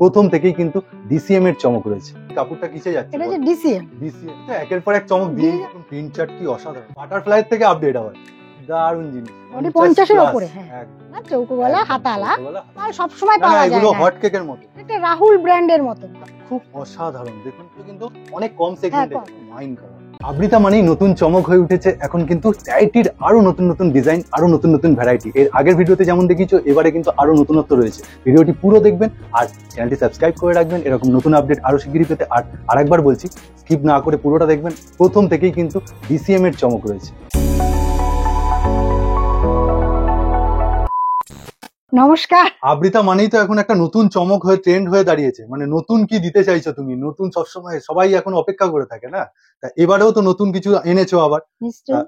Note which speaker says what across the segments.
Speaker 1: প্রথম থেকেই কিন্তু ডিসিএম এর চমক রয়েছে। কাপড়টা কিসে যাচ্ছে?
Speaker 2: এটা যে ডিসিএম
Speaker 1: তো একের পর এক চমক দিয়ে প্রিন্ট চার্ট কি অসাধারণ। বাটারফ্লাই থেকে আপডেট আবার দারুণ জিনিস।
Speaker 2: 50 এর উপরে, হ্যাঁ, না চৌকো গলা হাতালা আর সব সময় পাওয়া যায়
Speaker 1: এগুলো হট কেকের মতো,
Speaker 2: এটা রাহুল ব্র্যান্ডের মতো,
Speaker 1: খুব অসাধারণ। দেখুন কিন্তু অনেক কম সেগমেন্টে ওয়াইন কালার। আবৃতা মানেই নতুন চমক হয়ে উঠেছে এখন কিন্তু নাইটির আরো নতুন নতুন ডিজাইন, আরো নতুন নতুন ভ্যারাইটি। এর আগের ভিডিওতে যেমন দেখিয়েছো এবারে কিন্তু আরো নতুনত্ব রয়েছে। ভিডিওটি পুরো দেখবেন আর চ্যানেলটি সাবস্ক্রাইব করে রাখবেন এরকম নতুন আপডেট আরো শিগগিরই পেতে। আর আরেকবার বলছি, স্কিপ না করে পুরোটা দেখবেন। প্রথম থেকেই কিন্তু ডিসিএম এর চমক রয়েছে।
Speaker 2: নমস্কার।
Speaker 1: আবৃতা মানেই তো এখন একটা নতুন চমক হয়ে ট্রেন্ড হয়ে দাঁড়িয়েছে। মানে নতুন কি দিতে চাইছো তুমি? নতুন সবসময় সবাই এখন অপেক্ষা করে থাকে না, তা এবারেও তো নতুন কিছু এনেছো আবার।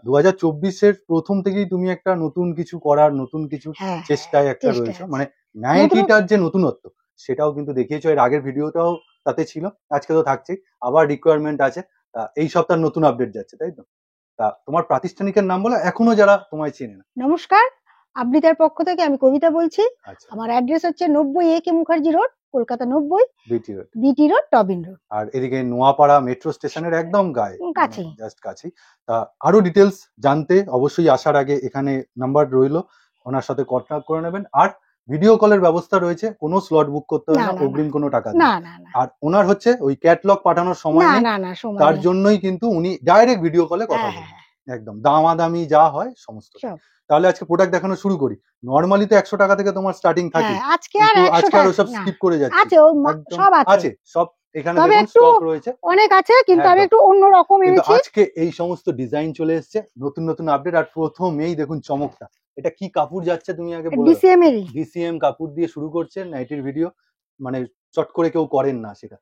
Speaker 1: 2024-এর প্রথম থেকেই তুমি একটা নতুন কিছু করার, নতুন কিছু চেষ্টায় একটা রয়েছে। মানে নাইটিটার যে নতুনত্ব সেটাও কিন্তু দেখিয়েছো। এর আগের ভিডিওটাও তাতে ছিল, আজকে তো থাকছেই। আবার রিকোয়ারমেন্ট আছে, এই সপ্তাহ নতুন আপডেট যাচ্ছে, তাই তো? তা তোমার প্রাতিষ্ঠানিকের নাম বলো, এখনো যারা তোমায় চেনে না।
Speaker 2: নমস্কার, আবৃতার পক্ষ থেকে আমি কবিতা বলছি। আমার অ্যাড্রেস হচ্ছে 90 AK Mukherjee road, Kolkata 90, BT road, Tobin road.
Speaker 1: আর এদিকে নোয়াপাড়া মেট্রো স্টেশনের একদম গায়ে,
Speaker 2: কাছেই,
Speaker 1: জাস্ট কাছেই। তা আরো ডিটেলস জানতে অবশ্যই আসার আগে এখানে নাম্বার রইলো, ওনার সাথে কন্ট্যাক্ট করে নেবেন। আর ভিডিও কলের ব্যবস্থা রয়েছে, কোনো স্লট বুক করতে হবে না, অগ্রিম কোনো টাকা
Speaker 2: না।
Speaker 1: আর ওনার হচ্ছে ওই ক্যাটলগ পাঠানোর সময় নেই, তার জন্যই কিন্তু উনি ডাইরেক্ট ভিডিও কলে কথা বলেন। একদম দামাদামি যা হয় সমস্ত। তাহলে আজকে প্রোডাক্ট দেখানো শুরু করি। নরমালি তো 100 টাকা থেকে তোমার স্টার্টিং থাকে,
Speaker 2: আজকে আর
Speaker 1: সব স্কিপ করে যাচ্ছে। আছে সব এখানে দেখুন স্টক রয়েছে,
Speaker 2: অনেক আছে, কিন্তু আমি একটু অন্য রকম এনেছি।
Speaker 1: আজকে এই সমস্ত ডিজাইন চলে এসেছে, নতুন নতুন আপডেট। আর প্রথমেই দেখুন চমকটা, এটা কি কাপড় যাচ্ছে তুমি আগে বলো। ডিসিএম কাপড় দিয়ে শুরু করছে নাইটির ভিডিও, মানে চট করে কেউ করেন না সেটা।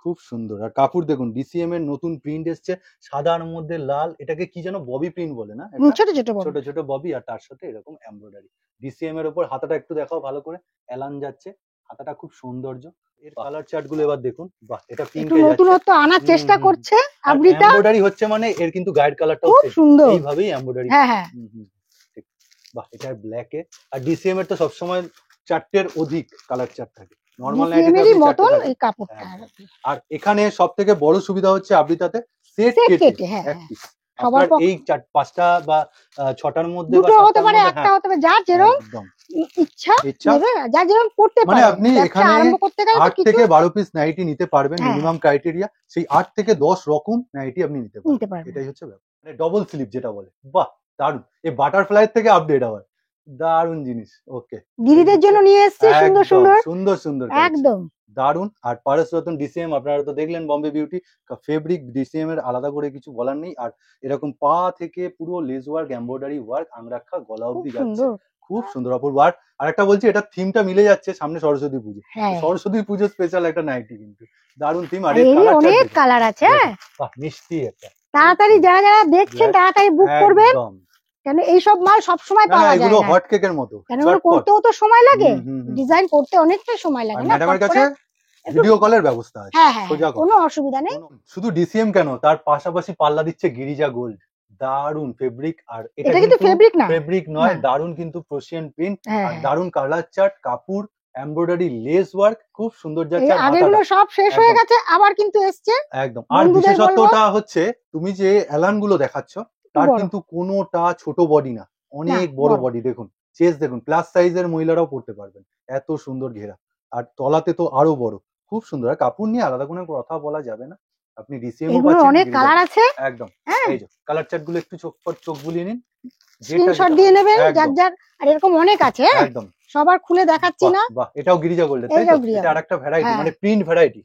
Speaker 1: খুব সুন্দর। আর কাপড় দেখুন, ডিসিএম এর নতুন প্রিন্ট এসছে, সাদার মধ্যে লাল। এটাকে কি যেন ববি প্রিন্ট বলে না,
Speaker 2: ছোট
Speaker 1: ছোট ববি, আর তার সাথে এরকম এমব্রয়ডারি। ডিসিএম এর উপর হাতাটা একটু দেখাও ভালো করে, এলান যাচ্ছে হাতাটা, খুব সৌন্দর্য। এর কালার চার্ট গুলো এবার দেখুন, বাহ, এটা পিঙ্কে যাচ্ছে,
Speaker 2: নতুনত্ব আনার চেষ্টা করছে আবৃতা।
Speaker 1: এমব্রয়ডারি হচ্ছে মানে এর কিন্তু গাইড কালারটাও
Speaker 2: খুব সুন্দর,
Speaker 1: এইভাবেই এমব্রয়ডারি। ঠিক, বাহ, এটা ব্ল্যাকে। আর ডিসিএম এর তো সবসময় 4টের অধিক কালার চার্ট থাকে, নরমাল নাইটির মতন এই কাপড়টা। আর এখানে সবথেকে বড় সুবিধা হচ্ছে আবৃতাতে সেট কেটে এক পিস। সবার এই 4-5টা বা 6টার মধ্যে
Speaker 2: দুটো হতে পারে, একটা হতে পারে, যার যেরকম ইচ্ছা নেবে, যার যেরকম করতে পারে।
Speaker 1: মানে আপনি এখানে 8 থেকে 12 পিস নাইটি নিতে পারবেন, মিনিমাম ক্রাইটেরিয়া সেই 8 থেকে 10 রকম নাইটি আপনি নিতে পারবেন। এটাই হচ্ছে ব্যাপার, মানে ডবল স্লিপ যেটা বলে। বাহ, দারুণ। এই বাটারফ্লাই থেকে আপডেট আবার দারুণ জিনিস। ওকে,
Speaker 2: দিদিদের জন্য নিয়ে এসেছি সুন্দর সুন্দর একদম
Speaker 1: দারুণ। আর পারস রতন ডিসিএম আপনারা তো দেখলেন, বম্বে বিউটি ফেব্রিক ডিসিএম এর আলাদা করে কিছু বলার নেই। আর এরকম পা থেকে পুরো less work, embroidery work, angrakha, গলা অবধি যাচ্ছে, খুব সুন্দর অপূর্ব। আর একটা বলছি, এটা থিমটা মিলে যাচ্ছে সামনে সরস্বতী পুজো, সরস্বতী পুজো স্পেশাল একটা নাইটি, কিন্তু দারুণ থিম। আর
Speaker 2: অনেক কালার আছে,
Speaker 1: বাহ, মিষ্টি একটা।
Speaker 2: তাড়াতাড়ি যারা দেখছেন তাড়াতাড়ি বুক করবেন, কেন এইসব মাল সব সময় পাওয়া যায় না।
Speaker 1: এগুলো হট কেকের মতো,
Speaker 2: কেন করতেও তো সময় লাগে, ডিজাইন করতে অনেকটা সময় লাগে না।
Speaker 1: ম্যাডামের কাছে ভিডিও কলের ব্যবস্থা আছে,
Speaker 2: কোনো অসুবিধা নেই।
Speaker 1: শুধু ডিসিএম কেন, তার পাশাপাশি পাল্লা দিচ্ছে গিরিজা গোল্ড, দারুন ফেব্রিক। আর
Speaker 2: এটা কিন্তু
Speaker 1: ফেব্রিক নয়, দারুন কিন্তু প্রোশিয়ান প্রিন্ট, আর দারুন কালার চার্ট, কাপড়, এমব্রয়ডারি, লেস ওয়ার্ক, খুব সুন্দর যাচ্ছে।
Speaker 2: আগেগুলো সব শেষ হয়ে গেছে, আবার কিন্তু এসছে
Speaker 1: একদম। আর বিশেষত্বটা হচ্ছে, তুমি যে এলান গুলো দেখাচ্ছ তার কিন্তু কোনোটা ছোট বডি না, অনেক বড় বডি। দেখুন চেস্ট দেখুন, প্লাস সাইজের মহিলারাও পড়তে পারবেন, এত সুন্দর ঘেরা। আর তলাতে তো আরো বড়, খুব সুন্দর। আর কাপড় নিয়ে আলাদা কোনো কথা বলা যাবে না, আপনি ডিসিএম
Speaker 2: পাচ্ছেন, অনেক কালার আছে
Speaker 1: একদম। এই যে কালার চার্ট গুলো একটু চোখ বুলিয়ে নিন,
Speaker 2: স্ক্রিনশট দিয়ে নেবেন যার যার। আর এরকম অনেক আছে,
Speaker 1: একদম
Speaker 2: সবার খুলে দেখাচ্ছি না।
Speaker 1: বাহ, এটাও গিরিজা গোল্ড, তাই তো? এটা আরেকটা ভ্যারাইটি, মানে প্রিন্ট ভ্যারাইটি,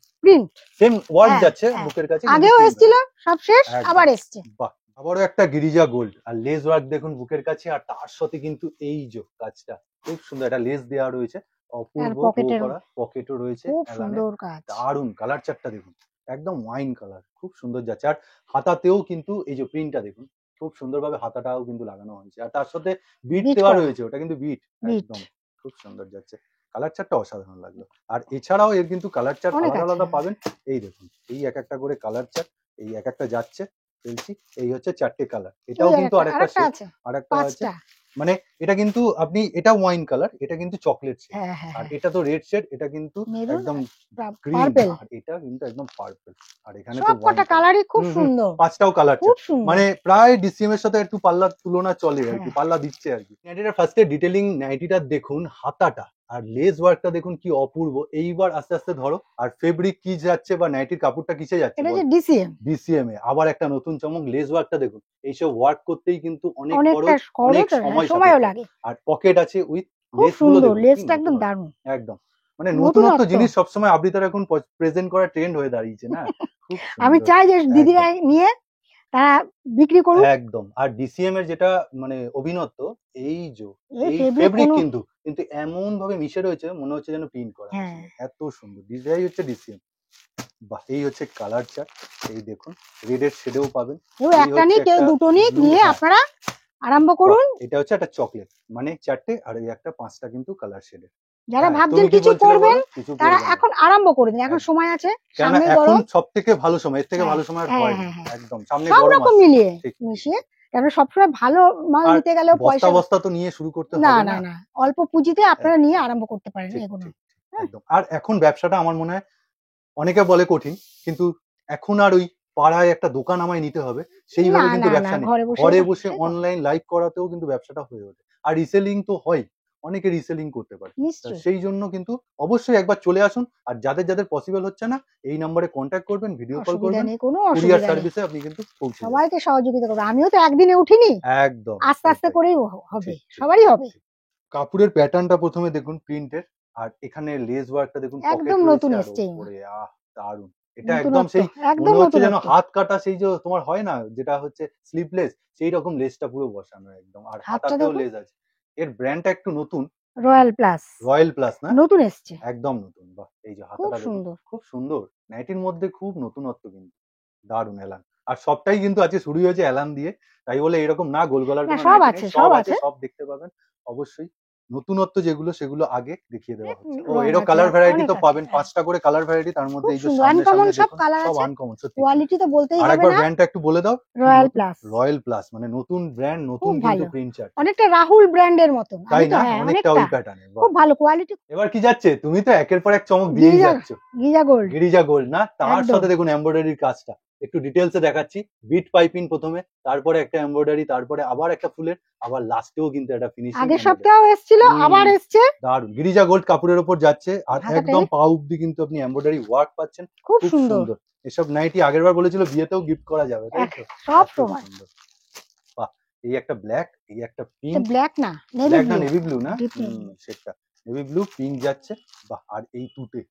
Speaker 1: সেম ওয়ার্ক যাচ্ছে বুকের কাছে।
Speaker 2: আগেও এসেছিল, সব শেষ, আবার এসেছে।
Speaker 1: বাহ, আবারও একটা গিরিজা গোল্ড। আর লেস ওয়ার্ক দেখুন বুকের কাছে, আর তার সাথে কিন্তু এই যে কাজটা খুব সুন্দর, একটা লেস দেওয়া রয়েছে, অপূর্ব পকেটও রয়েছে, দারুন। কালার চার্টটা দেখুন, একদম ওয়াইন কালার, খুব সুন্দর যাচ্ছে। আর হাতাতেও কিন্তু এই যে প্রিন্টটা দেখুন, খুব সুন্দরভাবে হাতাটাও কিন্তু লাগানো হয়েছে, আর তার সাথে বিট দেওয়া রয়েছে, ওটা কিন্তু বিট, একদম খুব সুন্দর যাচ্ছে। কালার চার্টটা অসাধারণ লাগলো। আর এছাড়াও এর কিন্তু কালার চার্ট আলাদা আলাদা পাবেন। এই দেখুন, এই এক একটা করে কালার চার্ট, এই এক একটা যাচ্ছে ফেলছি, এই হচ্ছে 4টে কালার। এটাও কিন্তু আরেকটা আছে, মানে এটা কিন্তু আপনি এটা ওয়াইন কালার, এটা কিন্তু চকলেট শেড,
Speaker 2: হ্যাঁ হ্যাঁ
Speaker 1: আর এটা তো রেড শেড, এটা কিন্তু
Speaker 2: মেরুন
Speaker 1: একদম গ্রিন,
Speaker 2: পার্পল,
Speaker 1: আর এটা কিন্তু একদম পার্পল, আর এখানে তো
Speaker 2: সব কটা কালারই খুব সুন্দর,
Speaker 1: পাঁচটাও কালার
Speaker 2: খুব সুন্দর,
Speaker 1: মানে প্রায় ডিসিএম এর সাথে একটু পাল্লার তুলনা চলে আর কি,
Speaker 2: হ্যাঁ।
Speaker 1: পাল্লা দিচ্ছে আর কি। নাইটিটার ফার্স্টে ডিটেলিং, নাইটিটা দেখুন, হাতাটা আর লেস ওয়ার্কটা দেখুন কি অপূর্ব। এইবার আস্তে আস্তে ধরো, আর ফেব্রিক কি যাচ্ছে বা নাইটির কাপড়টা কিসে যাচ্ছে,
Speaker 2: এটা যে ডিসিএম,
Speaker 1: ডিসিএম এ আবার একটা নতুন চমক, লেস ওয়ার্কটা দেখুন। এইসব ওয়ার্ক করতেই কিন্তু অনেক
Speaker 2: অনেকটা
Speaker 1: খরচ, অনেক
Speaker 2: সময়ও লাগে,
Speaker 1: আর পকেট আছে উইথ
Speaker 2: খুব
Speaker 1: লেস গুলো
Speaker 2: সুন্দর,
Speaker 1: দেখুন,
Speaker 2: লেসটা একদম দারুণ,
Speaker 1: একদম মানে নতুনত্ব
Speaker 2: নতুনত্ব।
Speaker 1: জিনিস সবসময় আবৃতার এখন প্রেজেন্ট করা ট্রেন্ড হয়ে দাঁড়িয়েছে না। খুব
Speaker 2: আমি
Speaker 1: সুন্দর,
Speaker 2: চাই যে দিদিরা নিয়ে তারা বিক্রি করুক।
Speaker 1: একদম। আর ডিসিএম এর যেটা মানে অভিনত্ব, এই যে
Speaker 2: এই
Speaker 1: এই
Speaker 2: ফেব্রিক
Speaker 1: ফেব্রিক কিন্তু কিন্তু এমন ভাবে মিশে রয়েছে মনে হচ্ছে যেন প্রিন্ট করা আছে,
Speaker 2: হ্যাঁ
Speaker 1: এত সুন্দর ডিজাইন হচ্ছে ডিসিএম। বাহ, এই হচ্ছে কালার চার্ট, এই দেখুন রেডের শেডেও পাবেন,
Speaker 2: কেউ
Speaker 1: এই
Speaker 2: একটা
Speaker 1: হচ্ছে
Speaker 2: নিয়ে কেউ
Speaker 1: একটা
Speaker 2: দুটো নিয়ে
Speaker 1: blue,
Speaker 2: নিয়ে
Speaker 1: হ্যাঁ।
Speaker 2: আপনারা আরম্ভ করুন।
Speaker 1: বাহ, এটা হচ্ছে একটা চকলেট মানে চারটে, আর এই একটা পাঁচটা কিন্তু কালার শেডের।
Speaker 2: যারা
Speaker 1: হ্যাঁ,
Speaker 2: ভাবছেন
Speaker 1: তুমি কি
Speaker 2: কিছু
Speaker 1: বলছিলে
Speaker 2: করবেন
Speaker 1: বলো? কিছু
Speaker 2: তারা
Speaker 1: করবেন না।
Speaker 2: এখন আরম্ভ করে দিন, এখন
Speaker 1: একদম।
Speaker 2: সময় আছে,
Speaker 1: কেননা
Speaker 2: সামনে
Speaker 1: এখন
Speaker 2: গরম,
Speaker 1: সব থেকে ভালো সময়, এর থেকে
Speaker 2: হ্যাঁ,
Speaker 1: ভালো সময় আর
Speaker 2: হ্যাঁ,
Speaker 1: হয় না।
Speaker 2: হ্যাঁ, হ্যাঁ।
Speaker 1: একদম সামনে
Speaker 2: সব
Speaker 1: গরম
Speaker 2: রকম
Speaker 1: আসছে।
Speaker 2: মিলিয়ে
Speaker 1: ঠিক,
Speaker 2: মিশিয়ে, কারণ সবসময় ভালো মাল
Speaker 1: আর
Speaker 2: নিতে গেলেও
Speaker 1: বস্তা
Speaker 2: পয়সা
Speaker 1: বস্তা তো নিয়ে শুরু করতে
Speaker 2: না
Speaker 1: হবে
Speaker 2: না
Speaker 1: না।
Speaker 2: না, অল্প পুঁজিতে আপনারা নিয়ে আরম্ভ করতে পারেন
Speaker 1: ঠিক
Speaker 2: এগুলো।
Speaker 1: ঠিক
Speaker 2: হ্যাঁ।
Speaker 1: একদম। আর এখন ব্যবসাটা আমার মনে হয় অনেকে বলে কঠিন, কিন্তু এখন আর ওই পাড়ায় একটা দোকান আমায় নিতে হবে সেইভাবে
Speaker 2: না
Speaker 1: কিন্তু
Speaker 2: না না,
Speaker 1: ব্যবসা নেই।
Speaker 2: ঘরে
Speaker 1: ঘরে
Speaker 2: বসে
Speaker 1: বসে অনলাইন লাইভ করাতেও কিন্তু ব্যবসাটা হয়ে ওঠে, আর রিসেলিং তো হয়, অনেকে রিসেলিং করতে পারে। তা
Speaker 2: নিশ্চয়ই,
Speaker 1: সেই জন্য কিন্তু অবশ্যই একবার চলে আসুন, আর যাদের যাদের পসিবল হচ্ছে না এই নম্বরে কন্ট্যাক্ট করবেন, ভিডিও কল
Speaker 2: অসুবিধা
Speaker 1: করবেন,
Speaker 2: নেই, কোনো
Speaker 1: কুরিয়ার
Speaker 2: অসুবিধা নেই,
Speaker 1: সার্ভিসে আপনি কিন্তু পৌঁছে যাবেন।
Speaker 2: সবাইকে সহযোগিতা করবো, আমিও তো একদিনে উঠিনি,
Speaker 1: একদম
Speaker 2: আস্তে আস্তে
Speaker 1: সেটাই।
Speaker 2: করেই হবে,
Speaker 1: ঠিক, ঠিক,
Speaker 2: সবারই হবে।
Speaker 1: ঠিক। কাপড়ের প্যাটার্নটা প্রথমে দেখুন প্রিন্টের, আর এখানে লেস ওয়ার্কটা দেখুন, পকেট
Speaker 2: একদম
Speaker 1: রয়েছে
Speaker 2: নতুন
Speaker 1: আর
Speaker 2: এসছে,
Speaker 1: উপরে দারুন। এটা একদম
Speaker 2: নতুনত্ব,
Speaker 1: সেই
Speaker 2: একদম
Speaker 1: মনে হচ্ছে যেন
Speaker 2: নতুনত্ব,
Speaker 1: হাত কাটা, সেই যে তোমার হয় না যেটা হচ্ছে স্লিভলেস, সেই রকম লেসটা পুরো বসানো একদম, আর
Speaker 2: হাতটা
Speaker 1: হাতাতেও
Speaker 2: দেখুন,
Speaker 1: লেস আছে। এর ব্র্যান্ডটা একটু নতুন,
Speaker 2: রয়্যাল প্লাস,
Speaker 1: রয়্যাল প্লাস না,
Speaker 2: নতুন এসছে,
Speaker 1: একদম নতুন। বাহ, এই যে
Speaker 2: খুব
Speaker 1: হাতাটা দেখুন,
Speaker 2: সুন্দর।
Speaker 1: খুব সুন্দর। নাইটির মধ্যে খুব নতুনত্ব কিন্তু, দারুন এলান। আর সবটাই কিন্তু আজকে শুরু হয়েছে এলান দিয়ে, তাই বলে এরকম না গোল গলার
Speaker 2: না
Speaker 1: কোনো
Speaker 2: সব
Speaker 1: নাইটি
Speaker 2: আছে,
Speaker 1: নেই,
Speaker 2: সব
Speaker 1: সব আছে,
Speaker 2: আছে,
Speaker 1: সব দেখতে পাবেন অবশ্যই। নতুনত্ব যেগুলো সেগুলো আগে দেখিয়ে দেওয়া হচ্ছে। ও
Speaker 2: রং
Speaker 1: এরও
Speaker 2: আছে,
Speaker 1: কালার ভ্যারাইটি
Speaker 2: অনেক
Speaker 1: তো
Speaker 2: আছে,
Speaker 1: পাবেন,
Speaker 2: হ্যাঁ।
Speaker 1: 5টা করে কালার ভ্যারাইটি, তার মধ্যে
Speaker 2: খুব
Speaker 1: এই যে
Speaker 2: সুন্দর,
Speaker 1: সামনে
Speaker 2: আনকমন
Speaker 1: সামনে
Speaker 2: সব
Speaker 1: দেখুন
Speaker 2: কালার
Speaker 1: সব
Speaker 2: আছে,
Speaker 1: আনকমন সত্যি।
Speaker 2: কোয়ালিটি তো বলতেই হবে
Speaker 1: আরেকবার
Speaker 2: না।
Speaker 1: ব্র্যান্ডটা একটু বলে দাও।
Speaker 2: রয়্যাল প্লাস,
Speaker 1: রয়্যাল প্লাস মানে নতুন ব্র্যান্ড, নতুন
Speaker 2: খুব
Speaker 1: কিন্তু
Speaker 2: ভালো,
Speaker 1: প্রিন্ট চার্ট,
Speaker 2: অনেকটা রাহুল ব্র্যান্ডের মতো, আমি
Speaker 1: তাই
Speaker 2: তো
Speaker 1: না?
Speaker 2: হ্যাঁ
Speaker 1: অনেকটা
Speaker 2: অনেকটা,
Speaker 1: ওই প্যাটার্নে।
Speaker 2: খুব ভালো কোয়ালিটি।
Speaker 1: এবার কি যাচ্ছে, তুমি তো একের পর এক চমক দিয়েই
Speaker 2: গিরিজা,
Speaker 1: যাচ্ছ।
Speaker 2: গিরিজা গোল্ড,
Speaker 1: গিরিজা গোল্ড না, তার
Speaker 2: একদম।
Speaker 1: সাথে দেখুন এমব্রয়ডারির কাজটা একটু ডিটেলসে দেখাচ্ছি। বিট পাইপিং প্রথমে, তারপরে একটা এমব্রয়ডারি, তারপরে আবার একটা ফুলের, আবার লাস্টেও কিন্তু একটা ফিনিশিং।
Speaker 2: আগের সপ্তাহেও এসেছিল, আবার এসছে,
Speaker 1: দারুন। গিরিজা গোল্ড কাপড়ের উপর যাচ্ছে, আর
Speaker 2: হাতাতে
Speaker 1: একদম পা অব্দি কিন্তু আপনি এমব্রয়ডারি ওয়ার্ক পাচ্ছেন,
Speaker 2: খুব
Speaker 1: খুব
Speaker 2: সুন্দর,
Speaker 1: সুন্দর। এসব নাইটি আগের বার বলেছিল বিয়েতেও গিফট করা যাবে, তাই তো?
Speaker 2: সব
Speaker 1: এত
Speaker 2: সময়।
Speaker 1: সুন্দর। বাহ, এই একটা ব্ল্যাক, এই একটা পিঙ্ক,
Speaker 2: ব্ল্যাক না, নেভি
Speaker 1: ব্ল্যাক না
Speaker 2: ব্লু,
Speaker 1: নেভি ব্লু না,
Speaker 2: ডিপ নেভি,
Speaker 1: সেটা নেভি ব্লু, পিঙ্ক যাচ্ছে। বাহ, আর এই তুতে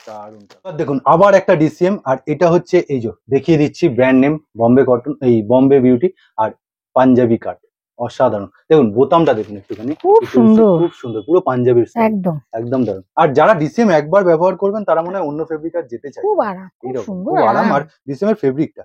Speaker 1: দারুন। এবার দেখুন আবার একটা ডিসিএম, আর এটা হচ্ছে এই যে দেখিয়ে দিচ্ছি ব্র্যান্ড নেম, বম্বে কটন, এই বম্বে বিউটি, আর পাঞ্জাবি কাট, অসাধারণ। দেখুন বোতামটা দেখুন একটুখানি,
Speaker 2: খুব সুন্দর,
Speaker 1: খুব সুন্দর, পুরো পাঞ্জাবির স্টাইল,
Speaker 2: একদম
Speaker 1: একদম দারুন। আর যারা ডিসিএম একবার ব্যবহার করবেন তারা মনে হয় অন্য ফেব্রিক আর যেতে চায়,
Speaker 2: খুব আরাম, খুব
Speaker 1: এইরকম
Speaker 2: সুন্দর
Speaker 1: খুব আরাম।
Speaker 2: আরাম,
Speaker 1: আর ডিসিএম এর ফেব্রিকটা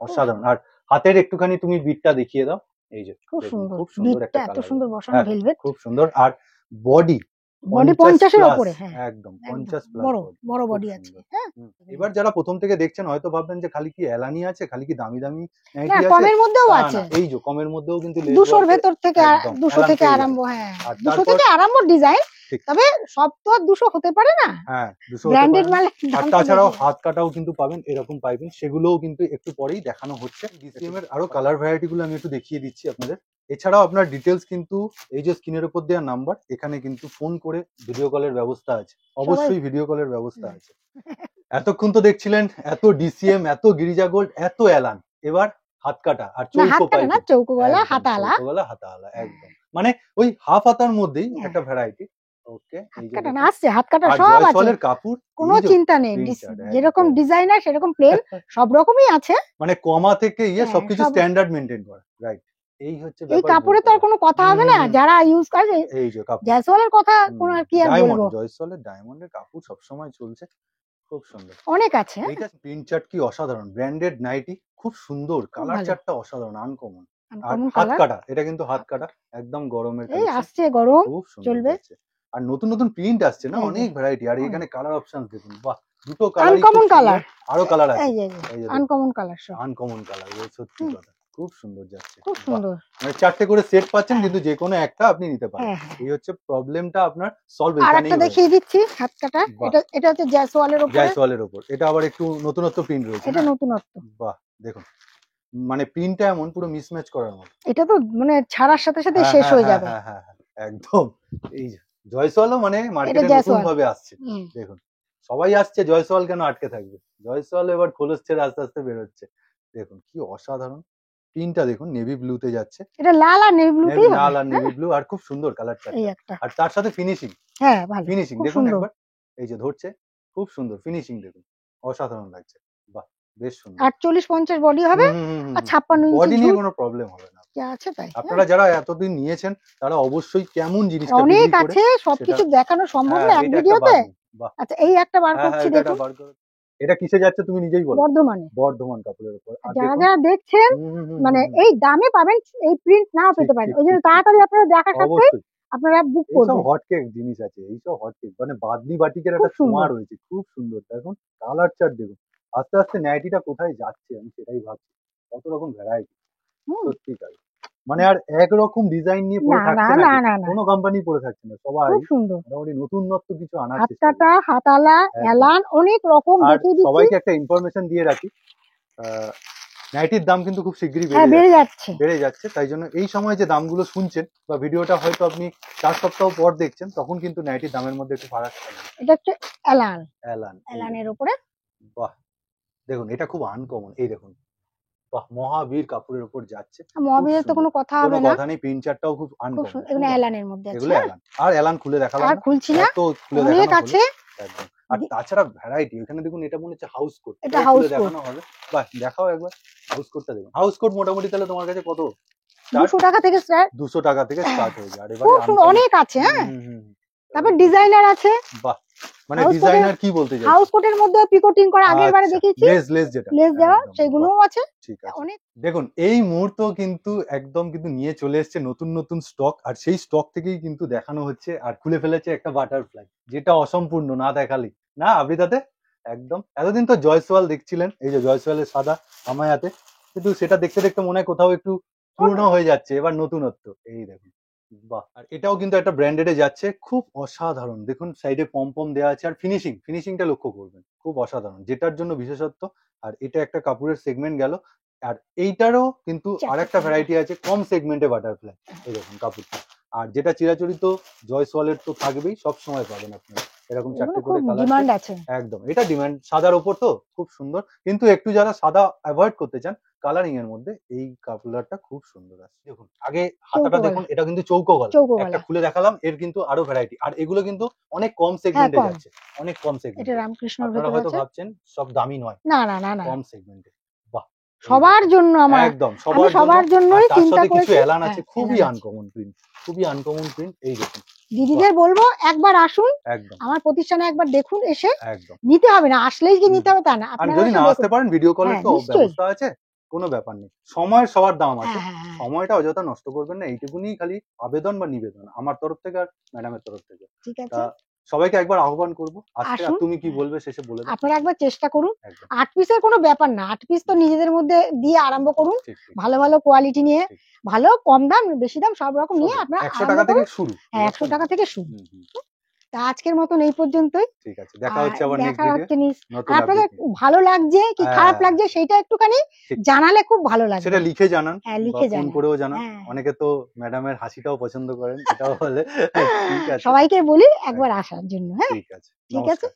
Speaker 1: অসাধারণ। আর হাতের একটুখানি তুমি বিটটা দেখিয়ে দাও, এই যে
Speaker 2: খুব
Speaker 1: দেখুন,
Speaker 2: সুন্দর,
Speaker 1: খুব সুন্দর একটা
Speaker 2: বিটটা এত
Speaker 1: কালার,
Speaker 2: সুন্দর বসানো,
Speaker 1: হ্যাঁ
Speaker 2: ভেলভেট,
Speaker 1: খুব সুন্দর। আর বডি
Speaker 2: বডি 50-এর উপরে, হ্যাঁ
Speaker 1: একদম 50 প্লাস
Speaker 2: বড়
Speaker 1: বডি,
Speaker 2: বড়
Speaker 1: খুব
Speaker 2: বডি আছে,
Speaker 1: সুন্দর।
Speaker 2: হ্যাঁ।
Speaker 1: এবার যারা প্রথম থেকে দেখছেন হয়তো ভাববেন যে খালি কি এলানি আছে, খালি কি দামি দামি
Speaker 2: না,
Speaker 1: নাইটি আছে,
Speaker 2: কমের মধ্যেও
Speaker 1: তা
Speaker 2: আছে,
Speaker 1: না, এই যে কমের মধ্যেও কিন্তু
Speaker 2: 200-র ভেতর থেকে,
Speaker 1: একদম
Speaker 2: 200
Speaker 1: এলান
Speaker 2: থেকে
Speaker 1: পেয়ে
Speaker 2: আরম্ভ,
Speaker 1: যাবেন।
Speaker 2: হ্যাঁ
Speaker 1: আর
Speaker 2: 200
Speaker 1: তারপর
Speaker 2: থেকে আরম্ভ ডিজাইন,
Speaker 1: ঠিক,
Speaker 2: তবে সব তো আর 200 হতে পারে না,
Speaker 1: হ্যাঁ 200 হতে
Speaker 2: ব্র্যান্ডেড
Speaker 1: পারে না।
Speaker 2: মাল
Speaker 1: আর তাছাড়াও হাত কাটাও কিন্তু পাবেন এরকম পাইপিং, সেগুলোও কিন্তু একটু পরেই দেখানো হচ্ছে। ডিসিএম এর আরো কালার ভ্যারাইটি গুলো আমি একটু দেখিয়ে দিচ্ছি আপনাদের। এছাড়াও আপনার ডিটেলস কিন্তু এই যে স্ক্রিনের উপর দেওয়া নাম্বার, এখানে কিন্তু ফোন করে ভিডিও কলের ব্যবস্থা আছে, অবশ্যই ভিডিও কলের ব্যবস্থা আছে। এতক্ষণ তো দেখছিলেন এত ডিসিএম, এত গিরিজা গোল্ড, এত এলান, এবার হাত কাটা আর চৌকো পাইপিং,
Speaker 2: না চৌকো গলা, হাতালা,
Speaker 1: চৌকো গলা হাতাওয়ালা, একদম মানে ওই হাফ হাতার মধ্যেই একটা ভ্যারাইটি। ওকে, এই যে
Speaker 2: হাত কাটা
Speaker 1: দেখুন,
Speaker 2: না আসছে, হাত কাটা
Speaker 1: আর
Speaker 2: সব আছে,
Speaker 1: জয়সওয়ালের কাপড়,
Speaker 2: কোনো
Speaker 1: এই যে
Speaker 2: চিন্তা নেই,
Speaker 1: printer,
Speaker 2: যেরকম
Speaker 1: একদম।
Speaker 2: ডিজাইনার সেরকম প্লেন, সব রকমই আছে,
Speaker 1: মানে কমা থেকে
Speaker 2: হ্যাঁ,
Speaker 1: সবকিছু
Speaker 2: সব-
Speaker 1: স্ট্যান্ডার্ড মেনটেন করা, রাইট। এই হচ্ছে
Speaker 2: এই
Speaker 1: ব্যাপার।
Speaker 2: কাপড়ে তো আর কোনো কথা হবে না, যারা ইউজ করে
Speaker 1: এই যে কাপড়,
Speaker 2: জয়সওয়ালের কথা কোনো আর কি আর
Speaker 1: ডায়মন্ড,
Speaker 2: বলবো,
Speaker 1: জয়সওয়ালের ডায়মন্ডের কাপড় সবসময় চলছে, খুব সুন্দর।
Speaker 2: অনেক আছে,
Speaker 1: এইটা প্রিন্ট চার্ট কি অসাধারণ, ব্র্যান্ডেড নাইটি, খুব সুন্দর, কালার
Speaker 2: ভালো।
Speaker 1: চার্টটা অসাধারণ, আনকমন। আর
Speaker 2: আনকমন
Speaker 1: হাত
Speaker 2: কালার,
Speaker 1: কাটা, এটা কিন্তু হাত কাটা, একদম গরমের
Speaker 2: এই
Speaker 1: collection,
Speaker 2: আসছে গরম,
Speaker 1: খুব সুন্দর
Speaker 2: চলবে।
Speaker 1: যাচ্ছে। আর নতুন নতুন প্রিন্ট আসছে না,
Speaker 2: এই যে,
Speaker 1: অনেক ভ্যারাইটি। আর
Speaker 2: অনেক।
Speaker 1: এখানে কালার অপশনস দেখুন, বাহ, দুটো কালারই
Speaker 2: আনকমন কালার,
Speaker 1: আরো কালার আছে,
Speaker 2: এই যে
Speaker 1: এই যে
Speaker 2: আনকমন কালার সব,
Speaker 1: আনকমন কালার, সত্যি কথা। খুব সুন্দর যাচ্ছে,
Speaker 2: খুব সুন্দর।
Speaker 1: মানে 4টে করে সেট পাচ্ছেন, কিন্তু যে কোনো একটা আপনি নিতে পারেন। এই হচ্ছে প্রবলেমটা আপনার সলভ এখানেই।
Speaker 2: আরেকটা দেখিয়ে দিচ্ছি হাত কাটা, এটা হচ্ছে জয়সওয়ালের উপর।
Speaker 1: জয়সওয়ালের উপর, এটা আবার একটু নতুনত্ব প্রিন্ট রয়েছে।
Speaker 2: এটা নতুনত্ব।
Speaker 1: বাহ, দেখুন মানে প্রিন্টটা এমন পুরো মিসম্যাচ করার মতো।
Speaker 2: এটা তো মানে ছাড়ার সাথে সাথে শেষ হয়ে যাবে।
Speaker 1: হ্যাঁ, একদম। এই জয়সওয়ালও মানে মার্কেটে নতুন ভাবে আসছে, দেখুন সবাই আসছে, জয়সওয়াল কেন আটকে থাকবে? জয়সওয়াল এবার খোলস ছেড়ে আস্তে আস্তে বেরোচ্ছে, দেখুন কি অসাধারণ প্রিন্টটা, দেখুন নেভি ব্লুতে যাচ্ছে। এটা লাল আর নেভি ব্লুতেই হবে, লাল আর নেভি ব্লু, আর খুব সুন্দর কালারটা। আর তার সাথে ফিনিশিং, হ্যাঁ ভালো ফিনিশিং দেখুন একবার, এই যে ধরছে, খুব সুন্দর ফিনিশিং, দেখুন অসাধারণ লাগছে। বাহ, বেশ সুন্দর। 48-50 বডি হবে আর 56 ইঞ্চি বডি নিয়ে কোনো প্রবলেম হবে না। কি আছে তাই, আপনারা যারা এতদিন নিয়েছেন তারা অবশ্যই কেমন জিনিসটা অনেক আছে, সবকিছু দেখানো সম্ভব না এক ভিডিওতে। আচ্ছা এই একটা বার করছি, দেখুন এটা কিসে যাচ্ছে তুমি নিজেই বলো। বর্ধমান কাপড়ের উপর। যারা যারা দেখছেন মানে এই দামে পাবেন, এই প্রিন্ট নাও পেতে পারেন, ওই জন্য তাড়াতাড়ি আপনারা দেখা সাথে আপনারা বুক করবেন। এইসব হটকেক জিনিস আছে, এইসব হটকেক মানে বাদনি বাটিকের একটা ছোঁয়া রয়েছে, খুব সুন্দর। দেখুন কালার চার্ট দেখুন, আস্তে আস্তে নাইটিটা কোথায় যাচ্ছে আমি সেটাই ভাবছি, কত রকম ভ্যারাইটি, সত্যিকার মানে আর একরকম ডিজাইন নিয়ে পড়ে থাকছে না, কোনো কোম্পানি পড়ে থাকছে না, সবাই খুব সুন্দর মোটামুটি নতুনত্ব কিছু আনার চেষ্টা করছে। হাতালা এলান অনেক রকম দেখিয়ে দিচ্ছি। সবাইকে একটা ইনফরমেশন দিয়ে রাখি, নাইটির দাম কিন্তু খুব শিগগিরই বেড়ে যাচ্ছে, তাই জন্য এই সময় যে দামগুলো শুনছেন বা ভিডিওটা হয়তো আপনি 4 সপ্তাহ পর দেখছেন, তখন কিন্তু নাইটির দামের মধ্যে একটু ফারাক থাকবে। এটা হচ্ছে এলানের উপরে, বাহ দেখুন এটা খুব আনকমন, এই দেখুন বাহ, মহাবীর কাপড়ের উপর যাচ্ছে, মহাবীরের তো কোনো কথা হবে না, কোনো কথা নেই, প্রিন্ট চার্টটাও খুব আনকমন, এগুলো এলানের মধ্যে আছে, এগুলো এলান। আর এলান খুলে দেখালাম না, খুলছি না, তো খুলে দেখানো আছে একদম। আর তাছাড়া ভ্যারাইটি, এখানে দেখুন এটা মনে হচ্ছে হাউস কোট, এটা হাউস কোট দেখানো হবে, বাহ দেখাও একবার হাউস কোটটা দেখুন। হাউস কোট মোটামুটি তাহলে তোমার কাছে কত, 200 টাকা থেকে স্টার্ট, 200 টাকা থেকে স্টার্ট হয়ে যায়। আর এবারে অনেক আছে, হ্যাঁ তারপর ডিজাইনার আছে, বাহ মানে ডিজাইনার কি বলতে চাই, হাউস কোটের মধ্যে পিকোটিং করা, আগের বারে দেখিয়েছি, লেস যেটা লেস দেওয়া, সেগুলোও আছে, ঠিক আছে অনেক। দেখুন এই মুহূর্ত কিন্তু একদম কিন্তু নিয়ে চলে এসেছে নতুন নতুন স্টক, আর সেই স্টক থেকেই কিন্তু দেখানো হচ্ছে, আর খুলে ফেলেছে একটা বাটারফ্লাই, যেটা অসম্পূর্ণ না দেখালি না আবৃতাতে একদম। এতদিন তো জয়সওয়াল দেখছিলেন, এই যে জয়সওয়ালের সাদা আমায়াতে, কিন্তু সেটা দেখতে দেখতে মনে হয় কোথাও একটু পুরনো হয়ে যাচ্ছে, এবার নতুনত্ব, এই দেখুন বাহ। আর এটাও কিন্তু একটা ব্র্যান্ডেডে যাচ্ছে, খুব অসাধারণ, দেখুন সাইডে পম দেওয়া আছে, আর ফিনিশিংটা লক্ষ্য করবেন, খুব অসাধারণ, যেটার জন্য বিশেষত্ব। আর এটা একটা কাপড়ের সেগমেন্ট গেল, আর এইটারও কিন্তু আরেকটা ভ্যারাইটি আছে কম সেগমেন্টে বাটারফ্লাই, এই দেখুন কাপড়টা। আর যেটা চিরাচরিত জয়সওয়ালের তো থাকবেই, সব সময় পাবেন আপনারা এরকম 4টে করে কালার আছে, একদম এটা ডিমান্ড, সাদার ওপর তো খুব সুন্দর, কিন্তু একটু যারা সাদা অ্যাভয়েড করতে চান কালারিং এর মধ্যে, এই কাপড়টা খুব সুন্দর আছে। দেখুন আগে হাতাটা দেখুন, এটা কিন্তু চৌকো গলা, একটা খুলে দেখালাম, এর কিন্তু আরো ভ্যারাইটি, আর এগুলো কিন্তু অনেক কম সেগমেন্টে যাচ্ছে, অনেক কম সেগমেন্টে। এটা রামকৃষ্ণর ভেতরে হয়তো ভাবছেন সব দামি নয়, না না না কম সেগমেন্টে, বাহ সবার জন্য, আমার একদম সবার জন্যই চিন্তা করেছি। কিছু এলান আছে খুবই আনকমন প্রিন্ট, খুবই আনকমন প্রিন্ট, এই দেখুন দিদিদের বলবো একবার আসুন, একদম আমার প্রতিষ্ঠানে একবার দেখুন, এসে একদম নিতে হবে না, আসলেই কি নিতে হবে তা না, আর যদি না আসতে পারেন ভিডিও কলের তো ব্যবস্থা আছে, কোনো ব্যাপার নেই, সময়ের সবার দাম আছে, সময়টা অযথা নষ্ট করবেন না, এইটুকুনি খালি আবেদন বা নিবেদন আমার তরফ থেকে আর ম্যাডামের তরফ থেকে। ঠিক আছে, সবাইকে একবার আহ্বান করবো আসতে, আর তুমি কি বলবে শেষে বলে দাও। আপনারা একবার চেষ্টা করুন, 8 পিসের কোনো ব্যাপার না, 8 পিস তো নিজেদের মধ্যে দিয়ে আরম্ভ করুন, ভালো ভালো কোয়ালিটি নিয়ে, ভালো কম দাম বেশি দাম সব রকম নিয়ে আপনারা 100 টাকা থেকে শুরু, হ্যাঁ 100 টাকা থেকে শুরু। তা আজকের মতন এই পর্যন্তই, ঠিক আছে, দেখা হচ্ছে আবার নেক্সট ভিডিও। আপনাদের ভালো লাগছে কি খারাপ লাগছে সেটা একটুখানি জানালে খুব ভালো লাগবে, সেটা লিখে জানান, হ্যাঁ লিখে জানান, ফোন করেও জানান, অনেকে তো ম্যাডামের হাসিটাও পছন্দ করেন, এটাও বলে, ঠিক আছে সবাইকে বলি একবার আসার জন্য, হ্যাঁ ঠিক আছে, নমস্কার।